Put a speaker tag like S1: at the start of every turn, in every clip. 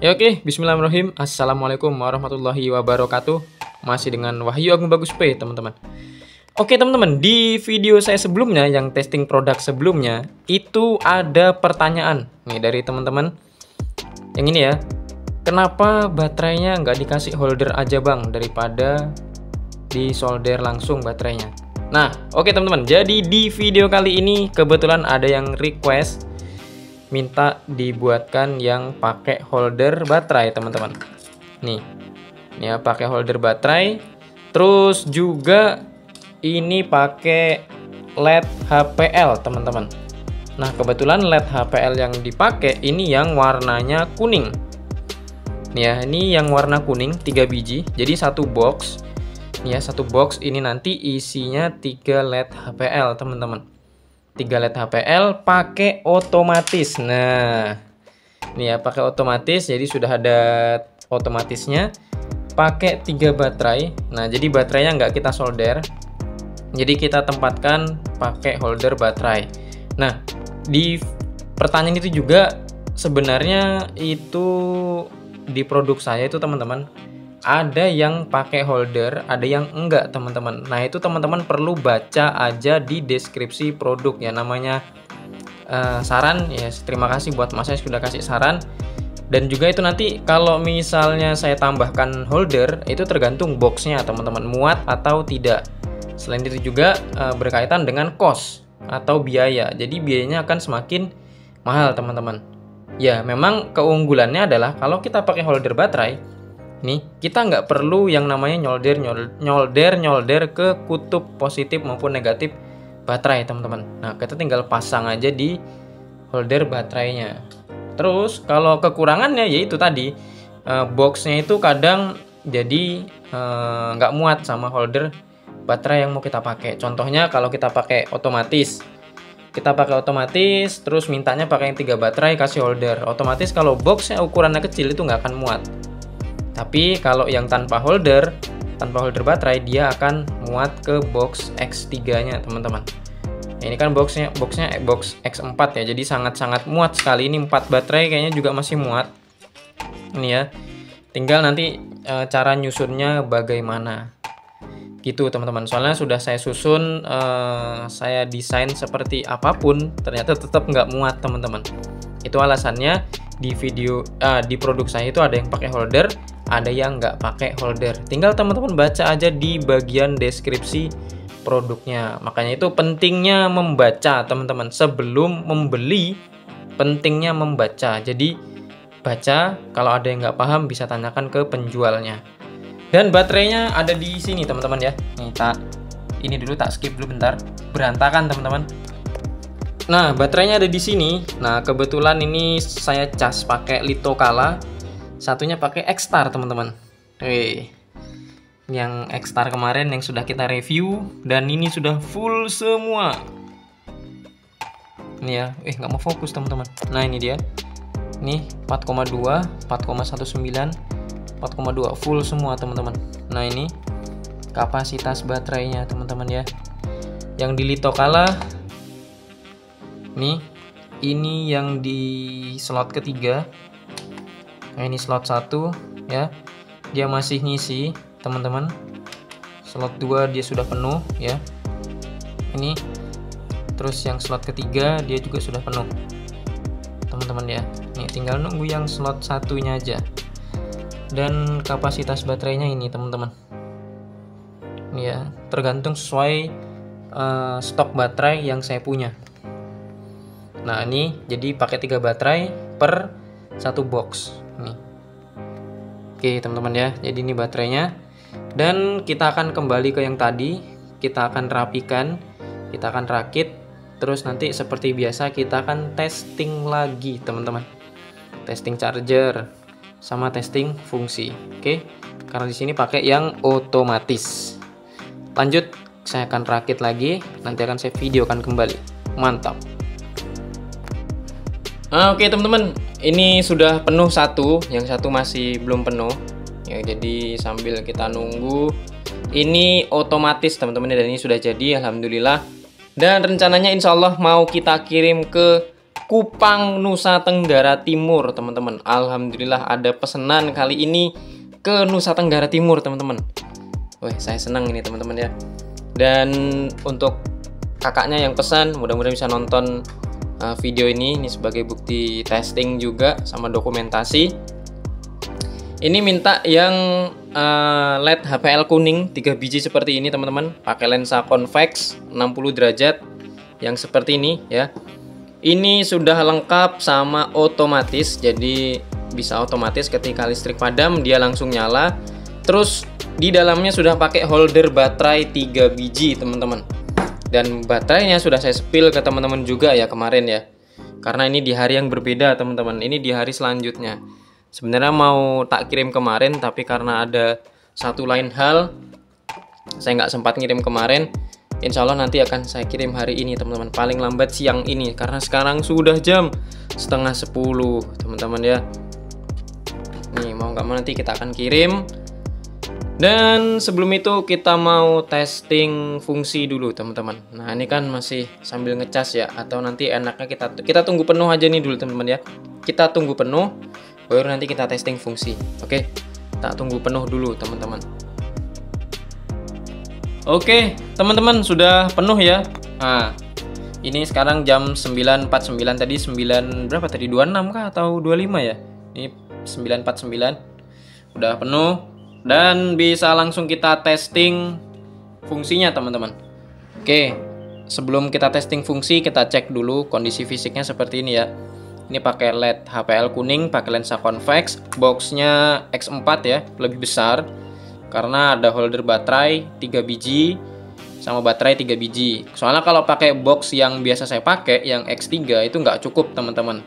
S1: Ya oke, bismillahirrahmanirrahim. Assalamualaikum warahmatullahi wabarakatuh. Masih dengan Wahyu Agung Bagus P, teman-teman. Oke teman-teman, di video saya sebelumnya yang testing produk sebelumnya itu ada pertanyaan nih dari teman-teman. Yang ini ya, kenapa baterainya nggak dikasih holder aja bang daripada disolder langsung baterainya? Nah, oke teman-teman, jadi di video kali ini kebetulan ada yang request minta dibuatkan yang pakai holder baterai teman-teman. Nih ya, pakai holder baterai. Terus juga ini pakai LED HPL teman-teman. Nah kebetulan LED HPL yang dipakai ini yang warnanya kuning. Nih ya, ini yang warna kuning 3 biji. Jadi satu box. Nih ya, satu box ini nanti isinya 3 LED HPL teman-teman. 3 LED HPL pakai otomatis. Nah, ini ya pakai otomatis, jadi sudah ada otomatisnya. Pakai 3 baterai. Nah, jadi baterainya nggak kita solder. Jadi kita tempatkan pakai holder baterai. Nah, di pertanyaan itu juga sebenarnya itu di produk saya itu teman-teman ada yang pakai holder, ada yang enggak teman-teman. Nah itu teman-teman perlu baca aja di deskripsi produk ya, namanya saran ya. Terima kasih buat Mas saya sudah kasih saran. Dan juga itu nanti kalau misalnya saya tambahkan holder itu tergantung boxnya teman-teman muat atau tidak. Selain itu juga berkaitan dengan cost atau biaya. Jadi biayanya akan semakin mahal teman-teman. Ya memang keunggulannya adalah kalau kita pakai holder baterai nih, kita nggak perlu yang namanya nyolder ke kutub positif maupun negatif baterai teman-teman. Nah kita tinggal pasang aja di holder baterainya. Terus kalau kekurangannya yaitu tadi boxnya itu kadang jadi nggak muat sama holder baterai yang mau kita pakai. Contohnya kalau kita pakai otomatis, terus mintanya pakai yang 3 baterai kasih holder, otomatis kalau boxnya ukurannya kecil itu nggak akan muat. Tapi kalau yang tanpa holder baterai dia akan muat ke box X3-nya teman-teman. Ini kan boxnya box X4 ya, jadi sangat-sangat muat sekali. Ini 4 baterai kayaknya juga masih muat. Ini ya, tinggal nanti cara nyusunnya bagaimana gitu teman-teman. Soalnya sudah saya susun, saya desain seperti apapun, ternyata tetap nggak muat teman-teman. Itu alasannya di video di produk saya itu ada yang pakai holder, ada yang nggak pakai holder. Tinggal teman-teman baca aja di bagian deskripsi produknya. Makanya itu pentingnya membaca teman-teman sebelum membeli. Pentingnya membaca. Jadi baca, kalau ada yang nggak paham bisa tanyakan ke penjualnya. Dan baterainya ada di sini teman-teman ya. Nih ini dulu tak skip dulu bentar. Berantakan teman-teman. Nah baterainya ada di sini. Nah kebetulan ini saya cas pakai Litokala. Satunya pakai X-Star teman-teman. Yang X-Star kemarin yang sudah kita review, dan ini sudah full semua. Ini ya, nggak mau fokus teman-teman. Nah ini dia. Nih 4,2, 4,19, 4,2 full semua teman-teman. Nah ini kapasitas baterainya teman-teman ya. Yang di Litokala nih, ini yang di slot ketiga. Nah ini slot 1 ya, dia masih ngisi teman-teman. Slot 2 dia sudah penuh ya. Ini terus yang slot ketiga dia juga sudah penuh teman-teman ya. Nih tinggal nunggu yang slot satunya aja. Dan kapasitas baterainya ini teman-teman ya, tergantung sesuai stok baterai yang saya punya. Nah ini jadi pakai 3 baterai per 1 box nih. Oke teman-teman ya, jadi ini baterainya. Dan kita akan kembali ke yang tadi, kita akan rapikan, kita akan rakit. Terus nanti seperti biasa kita akan testing lagi teman-teman, testing charger sama testing fungsi. Oke, karena di sini pakai yang otomatis. Lanjut, saya akan rakit lagi, nanti akan saya videokan kembali. Mantap. Oke teman-teman, ini sudah penuh satu, yang satu masih belum penuh ya. Jadi sambil kita nunggu, ini otomatis teman-teman, dan ini sudah jadi alhamdulillah. Dan rencananya insya Allah mau kita kirim ke Kupang, Nusa Tenggara Timur, teman-teman. Alhamdulillah ada pesanan kali ini ke Nusa Tenggara Timur, teman-teman. Wih, saya senang ini, teman-teman ya. Dan untuk kakaknya yang pesan, mudah-mudahan bisa nonton video ini sebagai bukti testing juga sama dokumentasi. Ini minta yang LED HPL kuning 3 biji seperti ini, teman-teman. Pakai lensa convex 60 derajat yang seperti ini ya. Ini sudah lengkap sama otomatis, jadi bisa otomatis ketika listrik padam dia langsung nyala. Terus di dalamnya sudah pakai holder baterai 3 biji, teman-teman. Dan baterainya sudah saya spill ke teman-teman juga ya kemarin ya. Karena ini di hari yang berbeda, teman-teman. Ini di hari selanjutnya. Sebenarnya mau tak kirim kemarin, tapi karena ada satu lain hal, saya nggak sempat ngirim kemarin. Insya Allah nanti akan saya kirim hari ini, teman-teman. Paling lambat siang ini, karena sekarang sudah jam 9:30, teman-teman ya. Nih, mau nggak mau nanti kita akan kirim. Dan sebelum itu kita mau testing fungsi dulu, teman-teman. Nah, ini kan masih sambil ngecas ya, atau nanti enaknya kita tunggu penuh aja nih dulu, teman-teman ya. Kita tunggu penuh, baru nanti kita testing fungsi. Oke, kita tunggu penuh dulu, teman-teman. Oke, teman-teman, sudah penuh ya. Nah, ini sekarang jam 9.49, tadi 9 berapa tadi? 26 kah atau 25 ya? Ini 9.49. Udah penuh dan bisa langsung kita testing fungsinya, teman-teman. Oke, sebelum kita testing fungsi, kita cek dulu kondisi fisiknya seperti ini ya. Ini pakai LED HPL kuning, pakai lensa convex, boxnya X4 ya, lebih besar. Karena ada holder baterai 3 biji sama baterai 3 biji. Soalnya kalau pakai box yang biasa saya pakai yang X3 itu nggak cukup, teman-teman.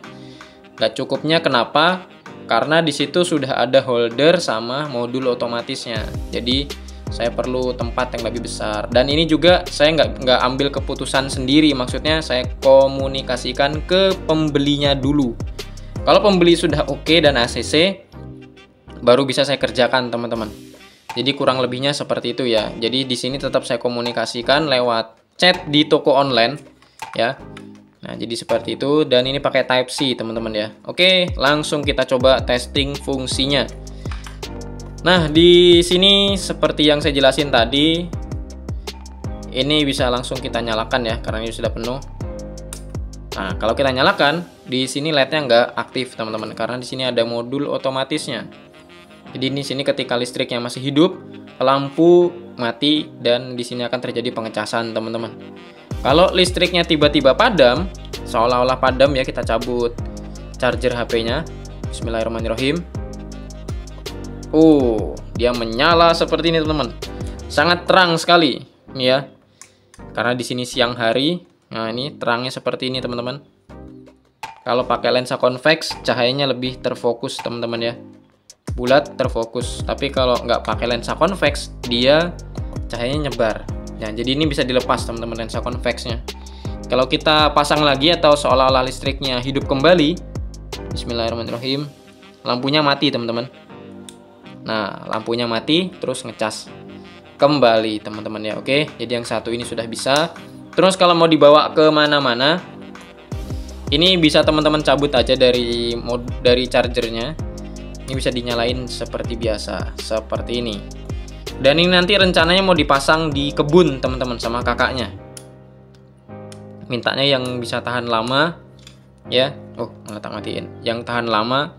S1: Nggak cukupnya kenapa? Karena di situ sudah ada holder sama modul otomatisnya. Jadi saya perlu tempat yang lebih besar. Dan ini juga saya nggak ambil keputusan sendiri. Maksudnya saya komunikasikan ke pembelinya dulu. Kalau pembeli sudah oke dan ACC, baru bisa saya kerjakan, teman-teman. Jadi kurang lebihnya seperti itu ya. Jadi di sini tetap saya komunikasikan lewat chat di toko online ya. Nah, jadi seperti itu, dan ini pakai Type-C, teman-teman ya. Oke, langsung kita coba testing fungsinya. Nah, di sini seperti yang saya jelasin tadi, ini bisa langsung kita nyalakan ya karena ini sudah penuh. Nah, kalau kita nyalakan, di sini LED-nya nggak aktif, teman-teman, karena di sini ada modul otomatisnya. Jadi di sini ketika listriknya masih hidup, lampu mati dan di sini akan terjadi pengecasan, teman-teman. Kalau listriknya tiba-tiba padam, seolah-olah padam ya, kita cabut charger HP-nya. Bismillahirrahmanirrahim. Dia menyala seperti ini, teman-teman. Sangat terang sekali, ini ya. Karena di sini siang hari. Nah, ini terangnya seperti ini, teman-teman. Kalau pakai lensa convex, cahayanya lebih terfokus, teman-teman ya. Bulat terfokus. Tapi kalau nggak pakai lensa convex, dia cahayanya nyebar. Nah, jadi ini bisa dilepas, teman-teman, lensa convexnya. Kalau kita pasang lagi atau seolah-olah listriknya hidup kembali, bismillahirrahmanirrahim, lampunya mati, teman-teman. Nah, lampunya mati, terus ngecas kembali, teman-teman ya. Oke, jadi yang satu ini sudah bisa. Terus kalau mau dibawa ke mana-mana, ini bisa teman-teman cabut aja dari chargernya. Ini bisa dinyalain seperti biasa, seperti ini. Dan ini nanti rencananya mau dipasang di kebun, teman-teman, sama kakaknya. Mintanya yang bisa tahan lama, ya. Malah tak matiin. Yang tahan lama,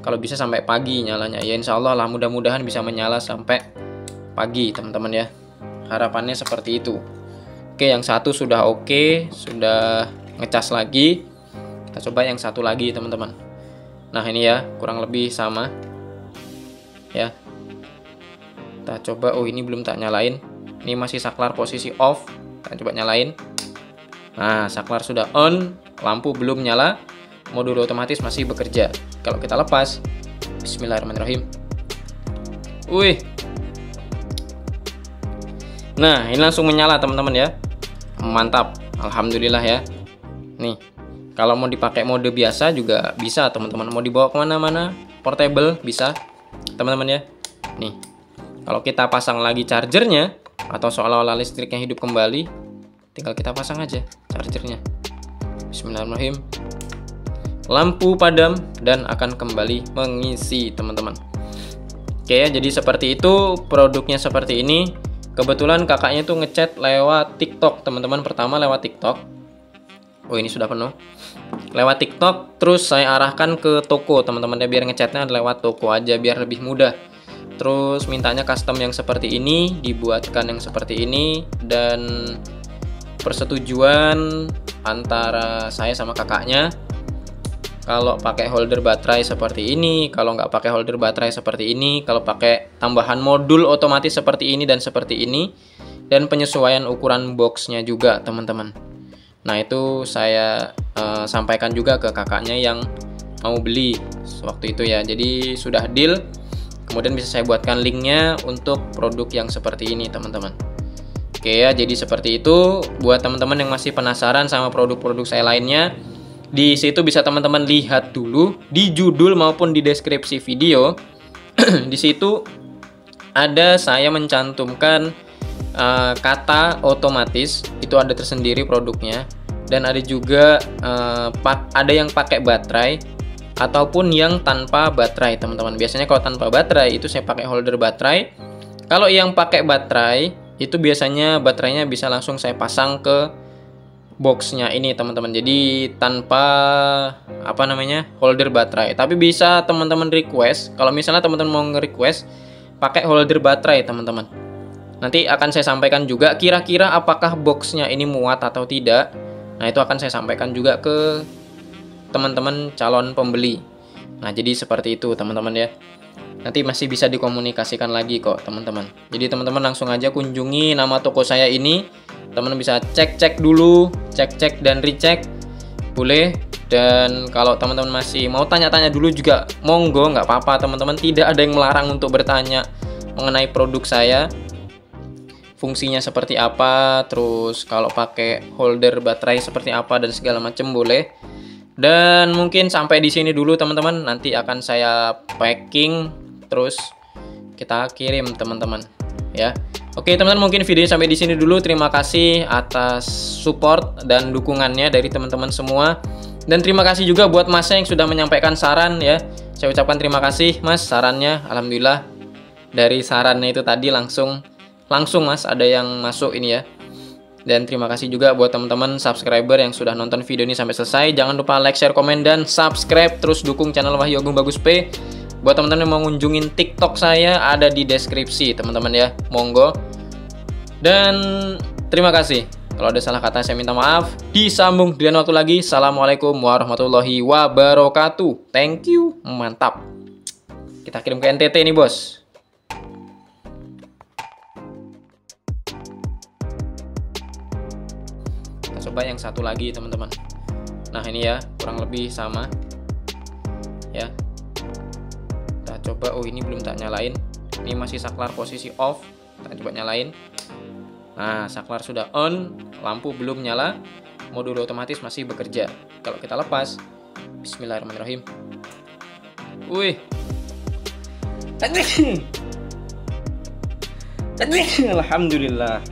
S1: kalau bisa sampai pagi nyalanya. Ya insya Allah lah, mudah-mudahan bisa menyala sampai pagi, teman-teman ya. Harapannya seperti itu. Oke, yang satu sudah oke, sudah ngecas lagi. Kita coba yang satu lagi, teman-teman. Nah, ini ya, kurang lebih sama. Ya. Kita coba, ini belum tak nyalain. Ini masih saklar posisi off. Kita coba nyalain. Nah, saklar sudah on, lampu belum nyala, modul otomatis masih bekerja. Kalau kita lepas, bismillahirrahmanirrahim. Nah, ini langsung menyala, teman-teman ya. Mantap, alhamdulillah ya. Nih, kalau mau dipakai mode biasa juga bisa, teman-teman. Mau dibawa kemana-mana, portable bisa, teman-teman ya. Nih, kalau kita pasang lagi chargernya atau seolah-olah listriknya hidup kembali, tinggal kita pasang aja chargernya. Bismillahirrahmanirrahim. lampu padam, dan akan kembali mengisi teman-teman. Oke ya, jadi seperti itu, produknya seperti ini. Kebetulan kakaknya tuh ngechat lewat TikTok teman-teman. Pertama lewat TikTok. Oh, ini sudah penuh. Lewat TikTok, terus saya arahkan ke toko teman-teman ya, biar ngechatnya lewat toko aja biar lebih mudah. Terus mintanya custom yang seperti ini, dibuatkan yang seperti ini, dan persetujuan antara saya sama kakaknya. Kalau pakai holder baterai seperti ini, kalau nggak pakai holder baterai seperti ini, kalau pakai tambahan modul otomatis seperti ini dan seperti ini, dan penyesuaian ukuran boxnya juga teman-teman. Nah, itu saya sampaikan juga ke kakaknya yang mau beli waktu itu ya. Jadi sudah deal. Kemudian bisa saya buatkan linknya untuk produk yang seperti ini teman-teman. Oke ya, jadi seperti itu. Buat teman-teman yang masih penasaran sama produk-produk saya lainnya, di situ bisa teman-teman lihat dulu di judul maupun di deskripsi video. Di situ ada saya mencantumkan kata otomatis, itu ada tersendiri produknya, dan ada juga ada yang pakai baterai ataupun yang tanpa baterai teman-teman. Biasanya kalau tanpa baterai itu saya pakai holder baterai. Kalau yang pakai baterai itu biasanya baterainya bisa langsung saya pasang ke boxnya ini teman-teman, jadi tanpa holder baterai. Tapi bisa teman-teman request, kalau misalnya teman-teman mau nge-request pakai holder baterai teman-teman, nanti akan saya sampaikan juga kira-kira apakah boxnya ini muat atau tidak. Nah, itu akan saya sampaikan juga ke teman-teman calon pembeli. Nah, jadi seperti itu teman-teman ya, nanti masih bisa dikomunikasikan lagi kok teman-teman. Jadi teman-teman langsung aja kunjungi nama toko saya ini. Teman-teman bisa cek-cek dulu, cek-cek dan recheck boleh. Dan kalau teman-teman masih mau tanya-tanya dulu juga monggo, nggak apa-apa teman-teman. Tidak ada yang melarang untuk bertanya mengenai produk saya, fungsinya seperti apa, terus kalau pakai holder baterai seperti apa dan segala macam boleh. Dan mungkin sampai di sini dulu teman-teman, nanti akan saya packing terus kita kirim teman-teman ya. Oke teman-teman, mungkin videonya sampai di sini dulu. Terima kasih atas support dan dukungannya dari teman-teman semua. Dan terima kasih juga buat Mas yang sudah menyampaikan saran ya. Saya ucapkan terima kasih Mas sarannya. Alhamdulillah dari sarannya itu tadi langsung Mas ada yang masuk ini ya. Dan terima kasih juga buat teman-teman subscriber yang sudah nonton video ini sampai selesai. Jangan lupa like, share, komen, dan subscribe. Terus dukung channel Wahyu Agung Bagus P. Buat teman-teman yang mau ngunjungin TikTok saya, ada di deskripsi teman-teman ya, monggo. Dan terima kasih. Kalau ada salah kata saya minta maaf. Disambung di lain waktu lagi. Assalamualaikum warahmatullahi wabarakatuh. Thank you, mantap. Kita kirim ke NTT nih bos. Kita coba yang satu lagi teman-teman. Nah ini ya, kurang lebih sama ya. Coba, oh ini belum tak nyalain, ini masih saklar posisi off. Kita coba nyalain. Nah, saklar sudah on, lampu belum nyala, modul otomatis masih bekerja. Kalau kita lepas, bismillahirrahmanirrahim. Wih, alhamdulillah.